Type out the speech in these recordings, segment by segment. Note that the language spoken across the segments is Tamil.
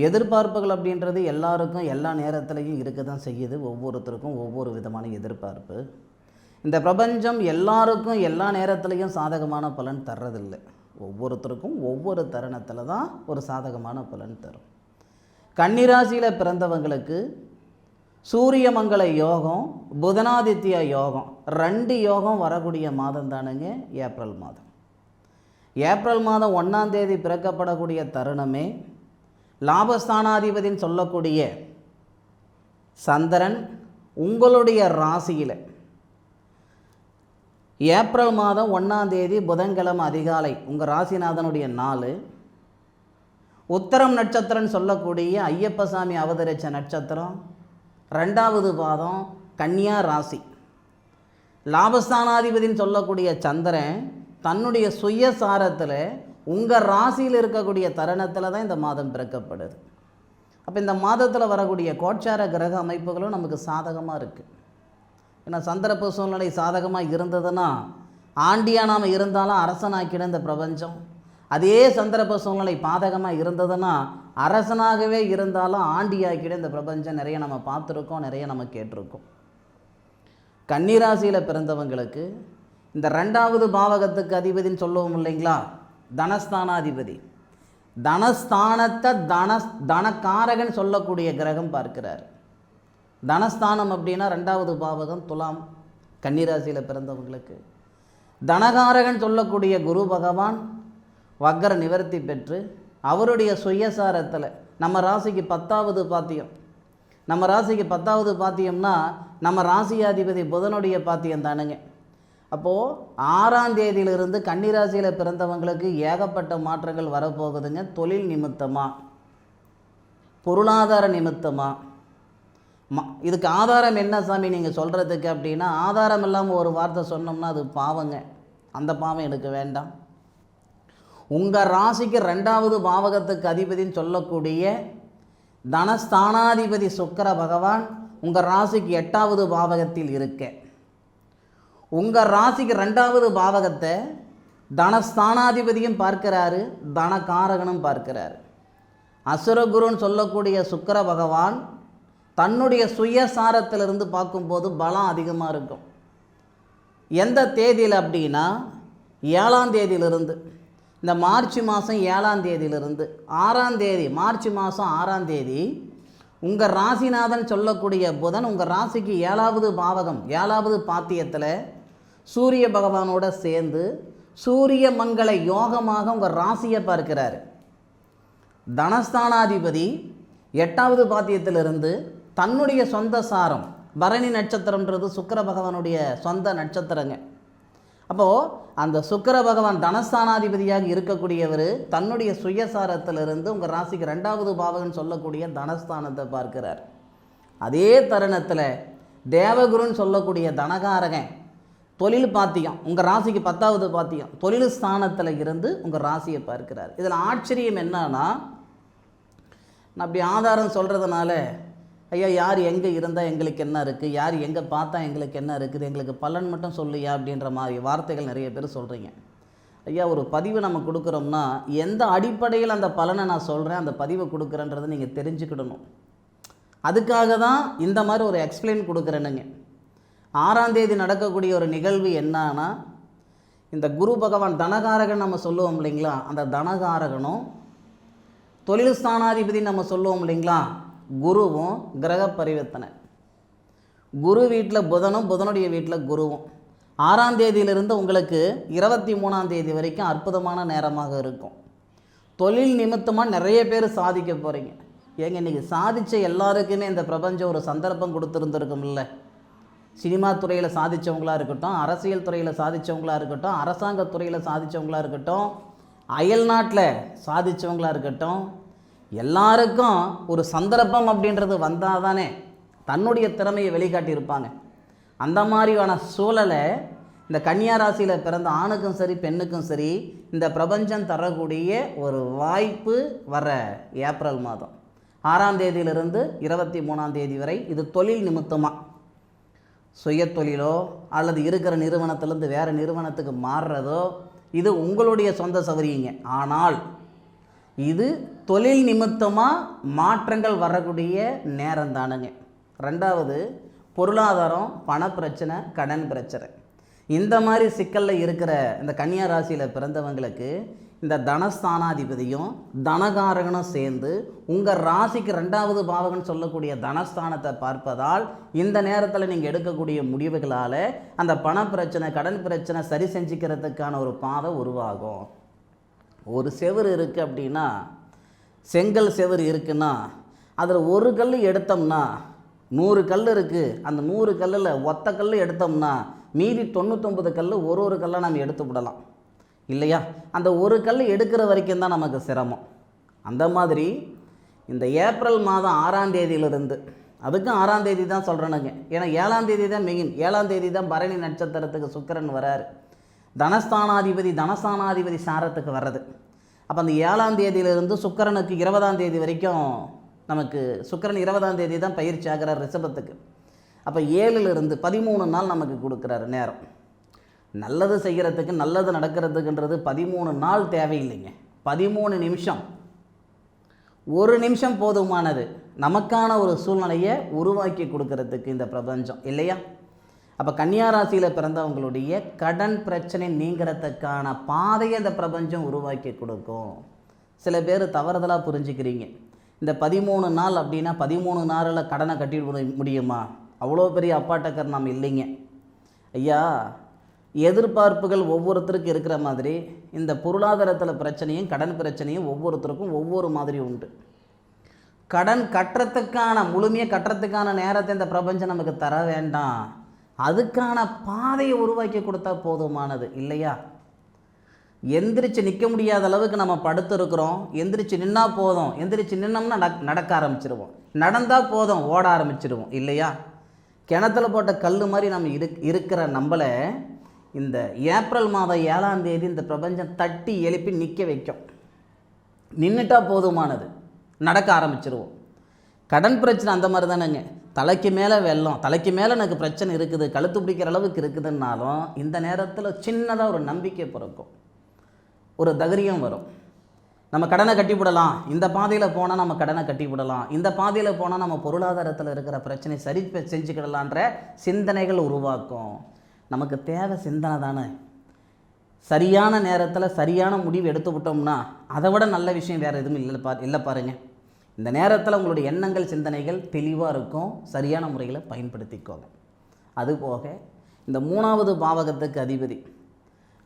எதிர்பார்ப்புகள் அப்படின்றது எல்லாருக்கும் எல்லா நேரத்துலையும் இருக்க தான் செய்யுது. ஒவ்வொருத்தருக்கும் ஒவ்வொரு விதமான எதிர்பார்ப்பு. இந்த பிரபஞ்சம் எல்லாருக்கும் எல்லா நேரத்துலையும் சாதகமான பலன் தர்றதில்லை. ஒவ்வொருத்தருக்கும் ஒவ்வொரு தருணத்தில் தான் ஒரு சாதகமான பலன் தரும். கன்னிராசியில் பிறந்தவங்களுக்கு சூரிய மங்கள யோகம், புதனாதித்ய யோகம், 2 யோகம் வரக்கூடிய மாதம் தானுங்க ஏப்ரல் மாதம். ஏப்ரல் மாதம் 1ஆம் தேதி பிறக்கப்படக்கூடிய தருணமே லாபஸ்தானாதிபதின்னு சொல்லக்கூடிய சந்திரன் உங்களுடைய ராசியில் ஏப்ரல் மாதம் 1ஆம் தேதி புதன்கிழமை அதிகாலை உங்கள் ராசிநாதனுடைய நாள் உத்தரம் நட்சத்திரம்னு சொல்லக்கூடிய ஐயப்பசாமி அவதரித்த நட்சத்திரம் 2வது பாதம் கன்னியா ராசி. லாபஸ்தானாதிபதின்னு சொல்லக்கூடிய சந்திரன் தன்னுடைய சுயசாரத்தில் உங்கள் ராசியில் இருக்கக்கூடிய தருணத்தில் தான் இந்த மாதம் பிறக்கப்படுது. அப்போ இந்த மாதத்தில் வரக்கூடிய கோட்சார கிரக அமைப்புகளும் நமக்கு சாதகமாக இருக்குது. ஏன்னா சந்தர்ப்ப சூழ்நிலை சாதகமாக இருந்ததுன்னா ஆண்டியாக நாம் இருந்தாலும் அரசனாக்கிட இந்த பிரபஞ்சம். அதே சந்தர்ப்ப சூழ்நிலை பாதகமாக இருந்ததுன்னா அரசனாகவே இருந்தாலும் ஆண்டியாக்கிட இந்த பிரபஞ்சம் நிறைய நம்ம பார்த்துருக்கோம், நிறைய நம்ம கேட்டிருக்கோம். கன்னிராசியில் பிறந்தவங்களுக்கு இந்த 2வது பாவகத்துக்கு அதிபதின்னு சொல்லுவோம் இல்லைங்களா, தனஸ்தானாதிபதி. தனஸ்தானத்தை தனக்காரகன் சொல்லக்கூடிய கிரகம் பார்க்கிறார். தனஸ்தானம் அப்படின்னா 2வது பாவகம் துலாம். கன்னிராசியில் பிறந்தவங்களுக்கு தனகாரகன் சொல்லக்கூடிய குரு பகவான் வக்கர நிவர்த்தி பெற்று அவருடைய சுயசாரத்தில் நம்ம ராசிக்கு 10வது பாத்தியம். நம்ம ராசிக்கு 10வது பாத்தியம்னா நம்ம ராசியாதிபதி புதனுடைய பாத்தியம் தானுங்க. அப்போது 6ஆம் தேதியிலிருந்து கன்னிராசியில் பிறந்தவங்களுக்கு ஏகப்பட்ட மாற்றங்கள் வரப்போகுதுங்க. தொழில் நிமித்தமாக, பொருளாதார நிமித்தமாக. இதுக்கு ஆதாரம் என்ன சாமி நீங்கள் சொல்கிறதுக்கு அப்படின்னா, ஆதாரம் இல்லாமல் ஒரு வார்த்தை சொன்னோம்னா அது பாவங்க. அந்த பாவம் எனக்கு வேண்டாம். உங்கள் ராசிக்கு 2வது பாவகத்துக்கு அதிபதின்னு சொல்லக்கூடிய தனஸ்தானாதிபதி சுக்கிர பகவான் உங்கள் ராசிக்கு 8வது பாவகத்தில் இருக்க, உங்கள் ராசிக்கு 2வது பாவகத்தை தனஸ்தானாதிபதியும் பார்க்கிறாரு, தனகாரகனும் பார்க்கிறாரு. அசுரகுருன்னு சொல்லக்கூடிய சுக்கிர பகவான் தன்னுடைய சுயசாரத்திலிருந்து பார்க்கும்போது பலம் அதிகமாக இருக்கும். எந்த தேதியில் அப்படின்னா 7ஆம் தேதியிலிருந்து, இந்த மார்ச் மாதம் 7ஆம் தேதியிலிருந்து 6ஆம் தேதி, மார்ச் மாதம் 6ஆம் தேதி உங்கள் ராசிநாதன் சொல்லக்கூடிய புதன் உங்கள் ராசிக்கு 7வது பாவகம் 7வது பாத்தியத்தில் சூரிய பகவானோட சேர்ந்து சூரிய மங்கள யோகமாக உங்கள் ராசியை பார்க்கிறார். தனஸ்தானாதிபதி 8வது பாத்தியத்திலிருந்து தன்னுடைய சொந்த சாரம், பரணி நட்சத்திரம்ன்றது சுக்கிர பகவானுடைய சொந்த நட்சத்திரங்க. அப்போது அந்த சுக்கிர பகவான் தனஸ்தானாதிபதியாக இருக்கக்கூடியவர் தன்னுடைய சுயசாரத்திலிருந்து உங்கள் ராசிக்கு 2வது பாவகன் சொல்லக்கூடிய தனஸ்தானத்தை பார்க்கிறார். அதே தருணத்தில் தேவகுருன்னு சொல்லக்கூடிய தனகாரகன் தொழில் பாத்தியம் உங்கள் ராசிக்கு 10வது பாத்தியம் தொழில் ஸ்தானத்தில் இருந்து உங்கள் ராசியை பார்க்கிறார். இதில் ஆச்சரியம் என்னன்னா, நான் அப்படி ஆதாரம் சொல்கிறதுனால ஐயா யார் எங்கே இருந்தால் எங்களுக்கு என்ன இருக்குது, யார் எங்கே பார்த்தா எங்களுக்கு என்ன இருக்குது, எங்களுக்கு பலன் மட்டும் சொல்லியா அப்படின்ற மாதிரி வார்த்தைகள் நிறைய பேர் சொல்கிறீங்க. ஐயா ஒரு பதிவு நம்ம கொடுக்குறோம்னா எந்த அடிப்படையில் அந்த பலனை நான் சொல்கிறேன், அந்த பதிவை கொடுக்குறேன்றதை நீங்கள் தெரிஞ்சுக்கிடணும். அதுக்காக தான் இந்த மாதிரி ஒரு எக்ஸ்பிளைன் கொடுக்குறேனுங்க. 6ஆம் தேதி நடக்கக்கூடிய ஒரு நிகழ்வு என்னன்னா, இந்த குரு பகவான் தனகாரகன் நம்ம சொல்லுவோம் இல்லைங்களா, அந்த தனகாரகனும் தொழில் ஸ்தானாதிபதி நம்ம சொல்லுவோம் இல்லைங்களா, குருவும் கிரக பரிவர்த்தனை. குரு வீட்டில் புதனும் புதனுடைய வீட்டில் குருவும் 6ஆம் தேதியிலிருந்து உங்களுக்கு 23ஆம் தேதி வரைக்கும் அற்புதமான நேரமாக இருக்கும். தொழில் நிமித்தமாக நிறைய பேர் சாதிக்க போகிறீங்க. ஏங்க இன்றைக்கி சாதித்த எல்லாருக்குமே இந்த பிரபஞ்சம் ஒரு சந்தர்ப்பம் கொடுத்துருந்துருக்கும்ல. சினிமா துறையில் சாதித்தவங்களாக இருக்கட்டும், அரசியல் துறையில் சாதித்தவங்களாக இருக்கட்டும், அரசாங்கத் துறையில் சாதித்தவங்களாக இருக்கட்டும், அயல் நாட்டில் சாதித்தவங்களாக இருக்கட்டும், எல்லாருக்கும் ஒரு சந்தர்ப்பம் அப்படின்றது வந்தால் தானே தன்னுடைய திறமையை வெளிக்காட்டியிருப்பாங்க. அந்த மாதிரியான சூழலை இந்த கன்னியா ராசியில் பிறந்த ஆணுக்கும் சரி பெண்ணுக்கும் சரி இந்த பிரபஞ்சம் தரக்கூடிய ஒரு வாய்ப்பு வர ஏப்ரல் மாதம் 6ஆம் தேதியிலிருந்து 23ஆம் தேதி வரை. இது தொழில் நிமித்தமாக சுய தொழிலோ அல்லது இருக்கிற நிறுவனத்திலேருந்து வேறு நிறுவனத்துக்கு மாறுறதோ இது உங்களுடைய சொந்த சௌகரியங்க. ஆனால் இது தொழில் நிமித்தமாக மாற்றங்கள் வரக்கூடிய நேரம் தானுங்க. ரெண்டாவது, பொருளாதாரம், பண பிரச்சனை, கடன் பிரச்சனை, இந்த மாதிரி சிக்கலில் இருக்கிற இந்த கன்னியா ராசியில் பிறந்தவங்களுக்கு இந்த தனஸ்தானாதிபதியும் தனகாரகனும் சேர்ந்து உங்கள் ராசிக்கு 2வது பாவகன் சொல்லக்கூடிய தனஸ்தானத்தை பார்ப்பதால் இந்த நேரத்தில் நீங்கள் எடுக்கக்கூடிய முடிவுகளால் அந்த பண பிரச்சனை, கடன் பிரச்சனை சரி செஞ்சுக்கிறதுக்கான ஒரு பாதை உருவாகும். ஒரு செவுறு இருக்குது அப்படின்னா, செங்கல் செவுறு இருக்குன்னா அதில் ஒரு கல் எடுத்தோம்னா 100 கல் இருக்குது. அந்த 100 கல்லில் ஒத்த கல் எடுத்தோம்னா மீதி 99 கல் ஒரு கல்லை நம்ம எடுத்து விடலாம் இல்லையா? அந்த ஒரு கல் எடுக்கிற வரைக்கும் தான் நமக்கு சிரமம். அந்த மாதிரி இந்த ஏப்ரல் மாதம் 6ஆம் தேதியிலிருந்து, அதுக்கும் 6ஆம் தேதி தான் சொல்கிறேனுங்க, ஏன்னா 7ஆம் தேதி தான் மெயின். 7ஆம் தேதி தான் பரணி நட்சத்திரத்துக்கு சுக்கிரன் வராரு, தனஸ்தானாதிபதி சாரத்துக்கு வர்றது. அப்போ அந்த 7ஆம் தேதியிலிருந்து சுக்கிரனுக்கு 20ஆம் தேதி வரைக்கும் நமக்கு சுக்கிரன் 20ஆம் தேதி தான் பயிற்சி ஆகிறார் ரிஷபத்துக்கு. அப்போ 7லிருந்து 13 நாள் நமக்கு கொடுக்குறாரு நேரம். நல்லது செய்கிறதுக்கு, நல்லது நடக்கிறதுக்குன்றது 13 நாள் தேவையில்லைங்க, 13 நிமிஷம். 1 நிமிஷம் போதுமானது நமக்கான ஒரு சூழ்நிலையை உருவாக்கி கொடுக்கறதுக்கு இந்த பிரபஞ்சம் இல்லையா? அப்போ கன்னியா ராசியில் பிறந்தவங்களுடைய கடன் பிரச்சனை நீங்கிறதுக்கான பாதையை இந்த பிரபஞ்சம் உருவாக்கி கொடுக்கும். சில பேர் தவறுதலாக புரிஞ்சுக்கிறீங்க. இந்த 13 நாள் அப்படின்னா 13 நாளில் கடனை கட்டி முடியுமா? அவ்வளோ பெரிய அப்பாட்டக்கர் நாம் இல்லைங்க ஐயா. எதிர்பார்ப்புகள் ஒவ்வொருத்தருக்கும் இருக்கிற மாதிரி இந்த பொருளாதாரத்தில் பிரச்சனையும் கடன் பிரச்சனையும் ஒவ்வொருத்தருக்கும் ஒவ்வொரு மாதிரி உண்டு. கடன் கட்டுறதுக்கான முழுமையாக கட்டுறதுக்கான நேரத்தை இந்த பிரபஞ்சம் நமக்கு தர வேண்டாம், அதுக்கான பாதையை உருவாக்கி கொடுத்தா போதுமானது இல்லையா? எந்திரிச்சு நிற்க முடியாத அளவுக்கு நம்ம படுத்துருக்குறோம், எந்திரிச்சு நின்னா போதும், எந்திரிச்சு நின்னோம்னா நடக்க ஆரம்பிச்சிருவோம், நடந்தால் போதும் ஓட ஆரம்பிச்சிருவோம் இல்லையா? கிணத்துல போட்ட கல் மாதிரி நம்ம இருக்கிற நம்மளை இந்த ஏப்ரல் மாதம் 7ஆம் தேதி இந்த பிரபஞ்சம் தட்டி எழுப்பி நிற்க வைக்கும். நின்றுட்டா போதுமானது, நடக்க ஆரம்பிச்சிருவோம். கடன் பிரச்சனை அந்த மாதிரி தானேங்க. தலைக்கு மேலே வெள்ளம், தலைக்கு மேலே எனக்கு பிரச்சனை இருக்குது, கழுத்து பிடிக்கிற அளவுக்கு இருக்குதுன்னாலும் இந்த நேரத்தில் சின்னதாக ஒரு நம்பிக்கை பிறக்கும், ஒரு தைரியம் வரும். நம்ம கடனை கட்டிவிடலாம், இந்த பாதையில் போனால் நம்ம கடனை கட்டிவிடலாம், இந்த பாதையில் போனால் நம்ம பொருளாதாரத்தில் இருக்கிற பிரச்சனை சரி செஞ்சுக்கிடலான்ற சிந்தனைகள் உருவாக்கும். நமக்கு தேவை சிந்தனை தானே. சரியான நேரத்தில் சரியான முடிவு எடுத்து விட்டோம்னா அதை விட நல்ல விஷயம் வேறு எதுவும் இல்லை பாருங்கள். இந்த நேரத்தில் உங்களுடைய எண்ணங்கள் சிந்தனைகள் தெளிவாக இருக்கும், சரியான முறையில் பயன்படுத்திக்கோங்க. அதுபோக இந்த 3வது பாவகத்துக்கு அதிபதி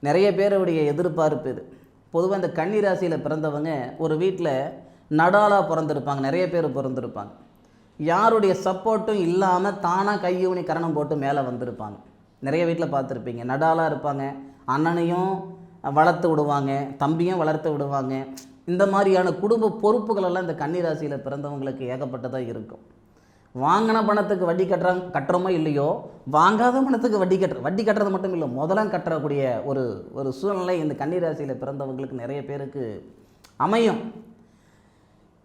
நிறைய பேருடைய எதிர்பார்ப்பு இது. பொதுவாக இந்த கன்னி ராசியில் பிறந்தவங்க ஒரு வீட்டில் நடாலாக பிறந்திருப்பாங்க, நிறைய பேர் பிறந்திருப்பாங்க. யாருடைய சப்போர்ட்டும் இல்லாமல் தானாக கையூனி கரணம் போட்டு மேலே வந்திருப்பாங்க. நிறைய வீட்டில் பார்த்துருப்பீங்க, நடாலாக இருப்பாங்க, அண்ணனையும் வளர்த்து விடுவாங்க, தம்பியும் வளர்த்து விடுவாங்க. இந்த மாதிரியான குடும்ப பொறுப்புகளெல்லாம் இந்த கன்னி ராசியில் பிறந்தவங்களுக்கு ஏகப்பட்டதாக இருக்கும். வாங்கின பணத்துக்கு வட்டி கட்டுறோமோ இல்லையோ, வாங்காத பணத்துக்கு வட்டி கட்டுறது மட்டும் இல்லை, முதலாம் கட்டுறக்கூடிய ஒரு சூழ்நிலை இந்த கன்னி ராசியில் பிறந்தவங்களுக்கு நிறைய பேருக்கு அமையும்.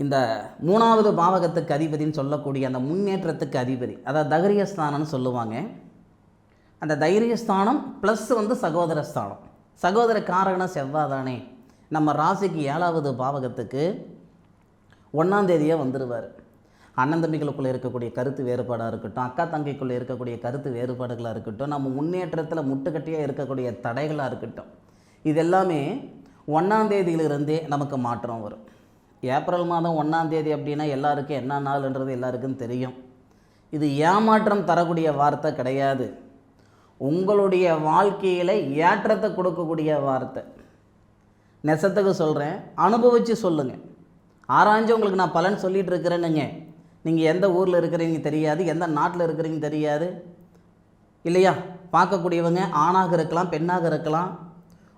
இந்த 3வது பாவகத்துக்கு அதிபதினு சொல்லக்கூடிய அந்த முன்னேற்றத்துக்கு அதிபதி, அதாவது தைரியஸ்தானம்னு சொல்லுவாங்க. அந்த தைரியஸ்தானம் ப்ளஸ் சகோதரஸ்தானம், சகோதர காரகணம் செவ்வாய் தானே. நம்ம ராசிக்கு 7வது பாவகத்துக்கு 1ஆம் தேதியே வந்துடுவார். அண்ணன் தம்பிகளுக்குள்ளே இருக்கக்கூடிய கருத்து வேறுபாடாக இருக்கட்டும், அக்கா தங்கைக்குள்ளே இருக்கக்கூடிய கருத்து வேறுபாடுகளாக இருக்கட்டும், நம்ம முன்னேற்றத்தில் முட்டுக்கட்டியாக இருக்கக்கூடிய தடைகளாக இருக்கட்டும், இது எல்லாமே 1ஆம் தேதியிலிருந்தே நமக்கு மாற்றம் வரும். ஏப்ரல் மாதம் 1ஆம் தேதி அப்படின்னா எல்லாருக்கும் என்ன நாள்ன்றது எல்லாருக்கும் தெரியும். இது ஏமாற்றம் தரக்கூடிய வார்த்தை கிடையாது, உங்களுடைய வாழ்க்கையில் ஏற்றத்தை கொடுக்கக்கூடிய வார்த்தை. நெசத்துக்கு சொல்கிறேன், அனுபவித்து சொல்லுங்கள். ஆராய்ஞ்சு உங்களுக்கு நான் பலன் சொல்லிகிட்டு இருக்கிறேன்னுங்க. நீங்கள் எந்த ஊரில் இருக்கிறீங்க தெரியாது, எந்த நாட்டில் இருக்கிறீங்க தெரியாது இல்லையா? பார்க்கக்கூடியவங்க ஆணாக இருக்கலாம், பெண்ணாக இருக்கலாம்,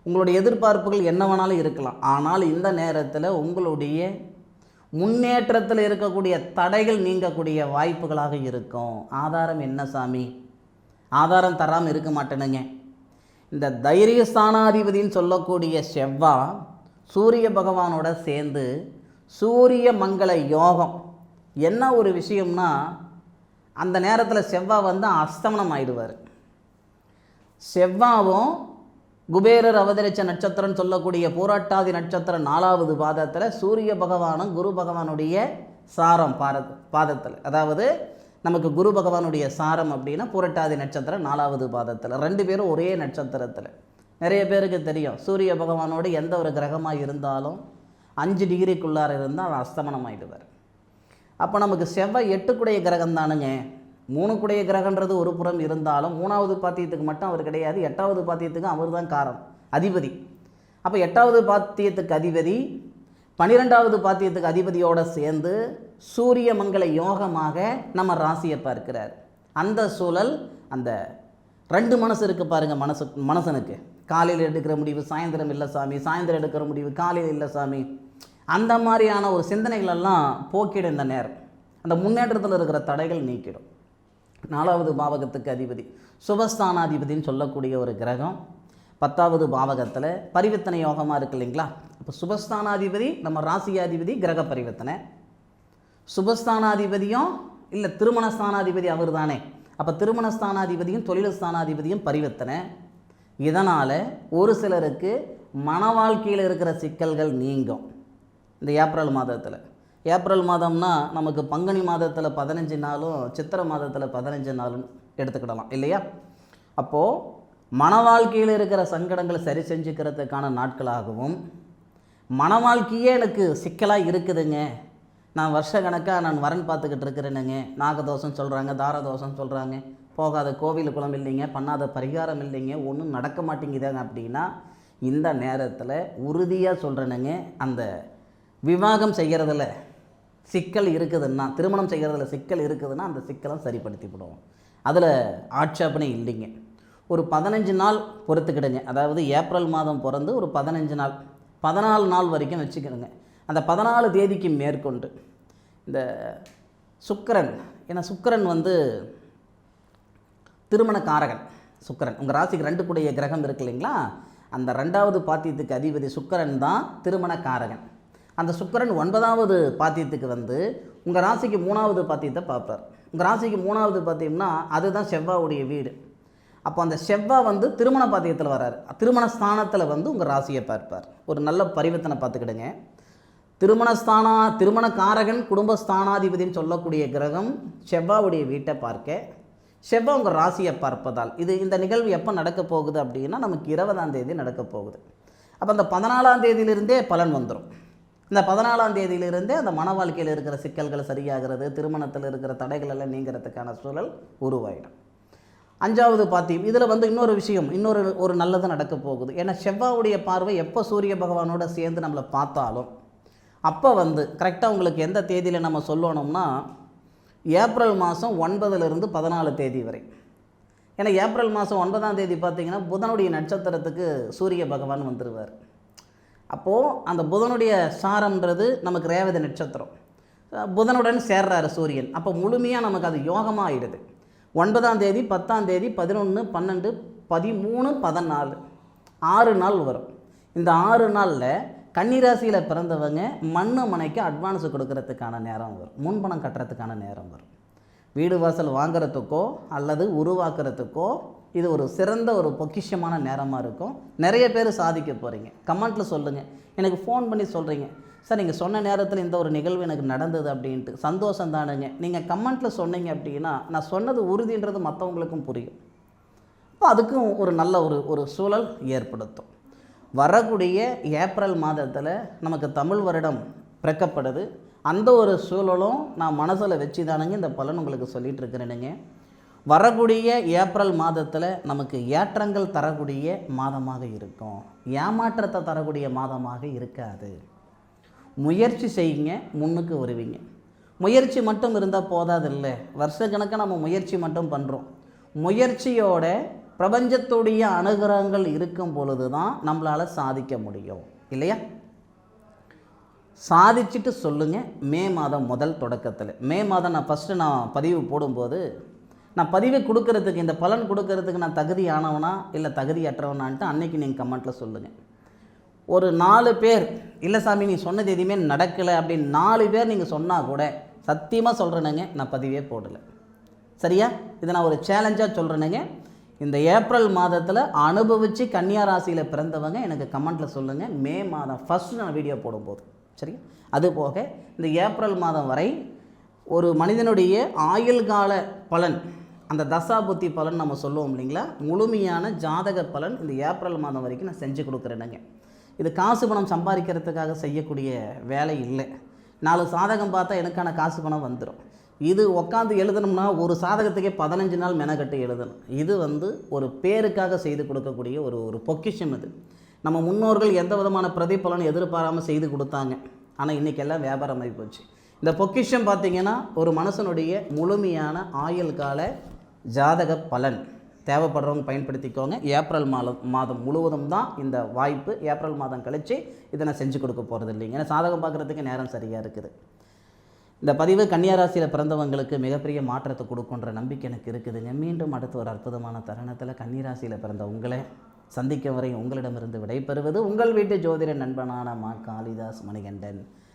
உங்களுடைய எதிர்பார்ப்புகள் என்ன வேணாலும் இருக்கலாம். ஆனால் இந்த நேரத்தில் உங்களுடைய முன்னேற்றத்தில் இருக்கக்கூடிய தடைகள் நீங்கக்கூடிய வாய்ப்புகளாக இருக்கும். ஆதாரம் என்ன சாமி? ஆதாரம் தராமல் இருக்க மாட்டேனுங்க. இந்த தைரியஸ்தானாதிபதினு சொல்லக்கூடிய செவ்வாய் சூரிய பகவானோட சேர்ந்து சூரிய மங்கள யோகம். என்ன ஒரு விஷயம்னா, அந்த நேரத்தில் செவ்வாய் அஸ்தமனம் ஆயிடுவார். செவ்வாவும் குபேரர் அவதரித்த நட்சத்திரம் சொல்லக்கூடிய பூரட்டாதி நட்சத்திரம் 4வது பாதத்தில் சூரிய பகவானும் குரு பகவானுடைய சாரம் பாதத்தில், அதாவது நமக்கு குரு பகவானுடைய சாரம் அப்படின்னா பூரட்டாதி நட்சத்திரம் 4வது பாதத்தில், 2 பேரும் ஒரே நட்சத்திரத்தில். நிறைய பேருக்கு தெரியும் சூரிய பகவானோடு எந்த ஒரு கிரகமாக இருந்தாலும் 5 டிகிரிக்குள்ளார இருந்தால் அஸ்தமனமாயிடுவார். அப்போ நமக்கு செவ்வாய் 8 கிரகம் தானுங்க. 3 கிரகன்றது ஒரு புறம் இருந்தாலும் 3வது பாத்தியத்துக்கு மட்டும் அவர் கிடையாது, 8வது பாத்தியத்துக்கு அவர் தான் காரணம், அதிபதி. அப்போ 8வது பாத்தியத்துக்கு அதிபதி 12வது பாத்தியத்துக்கு அதிபதியோடு சேர்ந்து சூரிய மங்கள யோகமாக நம்ம ராசியை பார்க்கிறார். அந்த சூழல், அந்த 2 மனசு இருக்குது பாருங்கள், மனசனுக்கு காலையில் எடுக்கிற முடிவு சாயந்தரம் இல்லை சாமி, சாயந்தரம் எடுக்கிற முடிவு காலையில் இல்லை சாமி, அந்த மாதிரியான ஒரு சிந்தனைகளெல்லாம் போக்கிடும் இந்த நேரம். அந்த முன்னேற்றத்தில் இருக்கிற தடைகள் நீக்கிடும். 4வது பாவகத்துக்கு அதிபதி சுபஸ்தானாதிபதினு சொல்லக்கூடிய ஒரு கிரகம் 10வது பாவகத்தில் பரிவர்த்தனை யோகமாக இருக்குது இல்லைங்களா. இப்போ சுபஸ்தானாதிபதி நம்ம ராசியாதிபதி கிரக பரிவர்த்தனை, சுபஸ்தானாதிபதியும் இல்லை திருமணஸ்தானாதிபதி அவர் தானே, அப்போ திருமணஸ்தானாதிபதியும் தொழில் ஸ்தானாதிபதியும் பரிவர்த்தனை. இதனால் ஒரு சிலருக்கு மன வாழ்க்கையில் இருக்கிற சிக்கல்கள் நீங்கும். இந்த ஏப்ரல் மாதத்தில், ஏப்ரல் மாதம்னா நமக்கு பங்குனி மாதத்தில் 15 நாளும் சித்திரை மாதத்தில் 15 நாளும் எடுத்துக்கிடலாம் இல்லையா. அப்போது மன வாழ்க்கையில் இருக்கிற சங்கடங்களை சரி செஞ்சுக்கிறதுக்கான நாட்களாகவும், மன வாழ்க்கையே எனக்கு சிக்கலாக இருக்குதுங்க, நான் வருஷ கணக்காக நான் வரன் பார்த்துக்கிட்டு இருக்கிறேனுங்க, நாகதோஷம் சொல்கிறாங்க, தாரதோஷம் சொல்கிறாங்க, போகாத கோவில் குளம் இல்லைங்க, பண்ணாத பரிகாரம் இல்லைங்க, ஒன்றும் நடக்க மாட்டேங்குதாங்க அப்படின்னா இந்த நேரத்தில் உறுதியாக சொல்கிறேனுங்க, அந்த விவாகம் செய்கிறதில் சிக்கல் இருக்குதுன்னா, திருமணம் செய்கிறதுல சிக்கல் இருக்குதுன்னா அந்த சிக்கலை சரிப்படுத்தி விடுவோம். அதில் ஆட்சேபனை இல்லைங்க. ஒரு 15 நாள் பொறுத்துக்கிடுங்க. அதாவது ஏப்ரல் மாதம் பிறந்து ஒரு 15 நாள் 14 நாள் வரைக்கும் வச்சுக்கிடுங்க. அந்த 14 தேதிக்கு மேற்கொண்டு இந்த சுக்கிரன், ஏன்னா சுக்கிரன் வந்து திருமண காரகன். சுக்கிரன் உங்கள் ராசிக்கு 2 கிரகம் இருக்கு இல்லைங்களா, அந்த 2வது பாத்தியத்துக்கு அதிபதி சுக்கிரன் தான் திருமண காரகன். அந்த சுக்கிரன் 9வது பாத்தியத்துக்கு வந்து உங்கள் ராசிக்கு 3வது பாத்தியத்தை பார்ப்பார். உங்கள் ராசிக்கு 3வது பாத்தியம்னா அதுதான் செவ்வாவுடைய வீடு. அப்போ அந்த செவ்வாய் வந்து திருமண பாத்தியத்தில் வராரு, திருமண ஸ்தானத்தில் வந்து உங்கள் ராசியை பார்ப்பார். ஒரு நல்ல பரிவர்த்தனை பார்த்துக்கிடுங்க. திருமண காரகன் குடும்பஸ்தானாதிபதினு சொல்லக்கூடிய கிரகம் செவ்வாவுடைய வீட்டை பார்க்க, செவ்வாய் உங்கள் ராசியை பார்ப்பதால் இந்த நிகழ்வு எப்போ நடக்க போகுது அப்படின்னா நமக்கு 20ஆம் தேதி நடக்க போகுது. அப்போ அந்த 14ஆம் தேதியிலிருந்தே பலன் வந்துடும். இந்த 14ஆம் தேதியிலிருந்தே அந்த மன வாழ்க்கையில் இருக்கிற சிக்கல்கள் சரியாகிறது, திருமணத்தில் இருக்கிற தடைகள் எல்லாம் நீங்கிறதுக்கான சூழல் உருவாயிடும். 5வது பாத்தியம், இதில் வந்து இன்னொரு விஷயம், ஒரு நல்லது நடக்க போகுது. ஏன்னா செவ்வாவுடைய பார்வை எப்போ சூரிய பகவானோட சேர்ந்து நம்மளை பார்த்தாலும் அப்போ வந்து கரெக்டாக உங்களுக்கு எந்த தேதியில் நம்ம சொல்லணும்னா ஏப்ரல் மாதம் 9லிருந்து 14 தேதி வரை. ஏன்னா ஏப்ரல் மாதம் 9ஆம் தேதி பார்த்திங்கன்னா புதனுடைய நட்சத்திரத்துக்கு சூரிய பகவான் வந்துடுவார். அப்போது அந்த புதனுடைய சாரம்ன்றது நமக்கு ரேவதி நட்சத்திரம், புதனுடன் சேர்றாரு சூரியன். அப்போ முழுமையாக நமக்கு அது யோகமாக ஆயிடுது. 9ஆம் தேதி 10ஆம் தேதி 11 12 13 14 6 நாள் வரும். இந்த 6 நாளில் கன்னிராசியில் பிறந்தவங்க மண்ணு மனைக்கு அட்வான்ஸு கொடுக்கறதுக்கான நேரம் வரும், முன்பணம் கட்டுறதுக்கான நேரம் வரும். வீடு வாசல் வாங்கிறதுக்கோ அல்லது உருவாக்குறதுக்கோ இது ஒரு சிறந்த ஒரு பொக்கிஷமான நேரமாக இருக்கும். நிறைய பேர் சாதிக்க போகிறீங்க. கமெண்ட்டில் சொல்லுங்கள், எனக்கு ஃபோன் பண்ணி சொல்கிறீங்க, சார் நீங்கள் சொன்ன நேரத்தில் இந்த ஒரு நிகழ்வு எனக்கு நடந்தது அப்படின்ட்டு. சந்தோஷம் தானுங்க. நீங்கள் கமெண்ட்டில் சொன்னீங்க அப்படின்னா நான் சொன்னது உறுதின்றது மற்றவங்களுக்கும் புரியும். அப்போ அதுக்கும் ஒரு நல்ல ஒரு சூழல் ஏற்படுத்தும். வரக்கூடிய ஏப்ரல் மாதத்தில் நமக்கு தமிழ் வருடம் பிறக்கப்படுது. அந்த ஒரு சூழலும் நான் மனசில் வச்சு தானுங்க இந்த பலன் உங்களுக்கு சொல்லிகிட்டு இருக்கிறேனுங்க. வரக்கூடிய ஏப்ரல் மாதத்தில் நமக்கு ஏற்றங்கள் தரக்கூடிய மாதமாக இருக்கும், ஏமாற்றத்தை தரக்கூடிய மாதமாக இருக்காது. முயற்சி செய்யுங்க, முன்னுக்கு வருவீங்க. முயற்சி மட்டும் இருந்தால் போதாதில்லை, வருஷக்கணக்காக நம்ம முயற்சி மட்டும் பண்ணுறோம். முயற்சியோட பிரபஞ்சத்துடைய அனுகிரகங்கள் இருக்கும் பொழுது தான் நம்மளால் சாதிக்க முடியும் இல்லையா. சாதிச்சுட்டு சொல்லுங்கள். மே மாதம் முதல் தொடக்கத்தில், மே மாதம் நான் பதிவு போடும்போது நான் பதிவை கொடுக்கறதுக்கு, இந்த பலன் கொடுக்கறதுக்கு நான் தகுதியானவனா இல்லை தகுதியற்றவனான்ட்டு அன்றைக்கி நீங்கள் கமெண்ட்டில் சொல்லுங்கள். ஒரு 4 பேர் இல்லை சாமி நீ சொன்னது எதுவுமே நடக்கலை அப்படின்னு 4 பேர் நீங்கள் சொன்னால் கூட சத்தியமாக சொல்கிறேனுங்க நான் பதிவே போடலை. சரியா? இதை நான் ஒரு சேலஞ்சாக சொல்கிறேனுங்க. இந்த ஏப்ரல் மாதத்தில் அனுபவித்து கன்னியா ராசியில் பிறந்தவங்க எனக்கு கமெண்ட்டில் சொல்லுங்கள். மே மாதம் ஃபஸ்ட்டு நான் வீடியோ போடும்போது சரி. அதுபோக இந்த ஏப்ரல் மாதம் வரை ஒரு மனிதனுடைய ஆயுள் கால பலன், அந்த தசா புத்தி பலன் நம்ம சொல்லுவோம் இல்லைங்களா, முழுமையான ஜாதக பலன் இந்த ஏப்ரல் மாதம் வரைக்கும் நான் செஞ்சு கொடுக்குறேனுங்க. இது காசு பணம் சம்பாதிக்கிறதுக்காக செய்யக்கூடிய வேலை இல்லை. 4 சாதகம் பார்த்தா எனக்கான காசு பணம் வந்துடும். இது உட்காந்து எழுதணும்னா ஒரு சாதகத்துக்கே 15 நாள் மெனக்கட்டு எழுதணும். இது ஒரு பேருக்காக செய்து கொடுக்கக்கூடிய ஒரு பொக்கிஷம். இது நம்ம முன்னோர்கள் எந்த விதமான பிரதிபலன் எதிர்பாராமல் செய்து கொடுத்தாங்க. ஆனால் இன்றைக்கெல்லாம் வியாபாரம் ஆகி போச்சு. இந்த பொக்கிஷம் பார்த்திங்கன்னா ஒரு மனுஷனுடைய முழுமையான ஆயுள் கால ஜாதக பலன். தேவைப்படுறவங்க பயன்படுத்திக்கோங்க. ஏப்ரல் மாதம் முழுவதும் தான் இந்த வாய்ப்பு. ஏப்ரல் மாதம் கழித்து இதை நான் செஞ்சு கொடுக்க போகிறது இல்லைங்க. ஏன்னா சாதகம் பார்க்குறதுக்கு நேரம் சரியாக இருக்குது. இந்த பதிவு கன்னியா ராசியில் பிறந்தவங்களுக்கு மிகப்பெரிய மாற்றத்தை கொடுக்குன்ற நம்பிக்கை எனக்கு இருக்குதுங்க. மீண்டும் அடுத்த ஒரு அற்புதமான தருணத்தில் கன்னியா ராசியில் பிறந்த உங்களை சந்திக்க வரை உங்களிடமிருந்து விடைபெறுவது உங்கள் வீட்டு ஜோதிட நண்பனான மா காளிதாஸ் மணிகண்டன்.